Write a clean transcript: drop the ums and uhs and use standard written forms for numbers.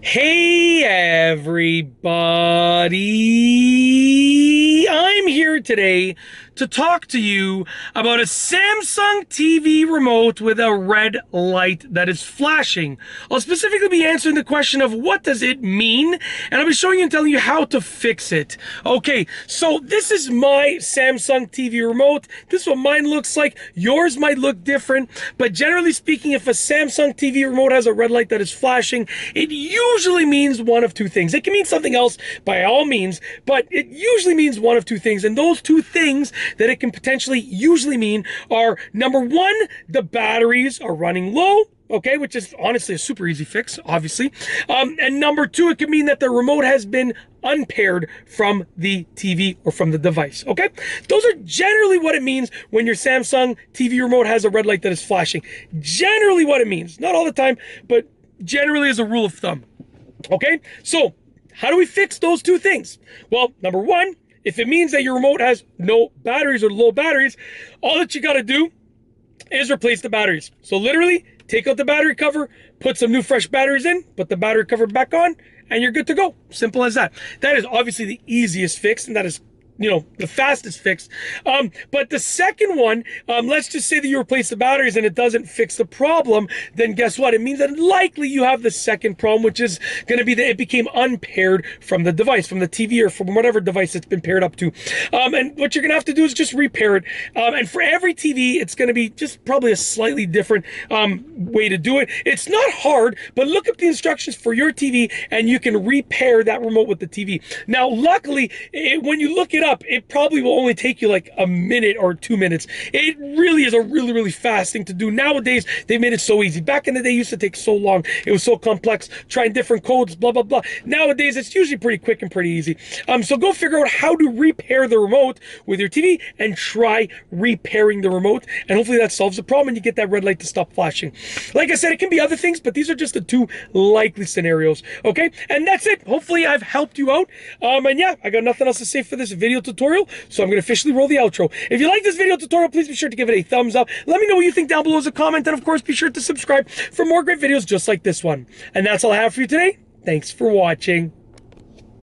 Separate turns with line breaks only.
Hey everybody! I'm here today to talk to you about a Samsung TV remote with a red light that is flashing. I'll specifically be answering the question of what does it mean, and I'll be showing you and telling you how to fix it. Okay, so this is my Samsung TV remote. This is what mine looks like. Yours might look different, but generally speaking, if a Samsung TV remote has a red light that is flashing, it usually means one of two things. It can mean something else by all means, but it usually means one of two things. And those two things that it can potentially usually mean are, number one, the batteries are running low. Okay, which is honestly a super easy fix, obviously. And number two, it could mean that the remote has been unpaired from the TV or from the device. Okay, those are generally what it means when your Samsung TV remote has a red light that is flashing. Generally what it means, not all the time, but generally as a rule of thumb. Okay, so how do we fix those two things? Well, number one, if it means that your remote has no batteries or low batteries, all that you got to do is replace the batteries. So literally take out the battery cover, put some new fresh batteries in, put the battery cover back on, and you're good to go. Simple as that. That is obviously the easiest fix, and that is, you know, the fastest fix. But the second one, let's just say that you replace the batteries and it doesn't fix the problem, then guess what? It means that likely you have the second problem, which is going to be that it became unpaired from the device, from the TV or from whatever device it's been paired up to. And what you're going to have to do is just repair it. And for every TV, it's going to be just probably a slightly different way to do it. It's not hard, but look up the instructions for your TV and you can repair that remote with the TV. Now, luckily, when you look it up, it probably will only take you like a minute or 2 minutes. It really is a really fast thing to do. Nowadays, they made it so easy. Back in the day, it used to take so long. It was so complex, trying different codes, blah, blah, blah. Nowadays, it's usually pretty quick and pretty easy. So go figure out how to repair the remote with your TV and try repairing the remote. And hopefully that solves the problem and you get that red light to stop flashing. Like I said, it can be other things, but these are just the two likely scenarios. Okay, and that's it. Hopefully I've helped you out. And yeah, I got nothing else to say for this video tutorial, so I'm going to officially roll the outro. If you like this video tutorial, please be sure to give it a thumbs up. Let me know what you think down below as a comment, and of course be sure to subscribe for more great videos just like this one. And that's all I have for you today. Thanks for watching.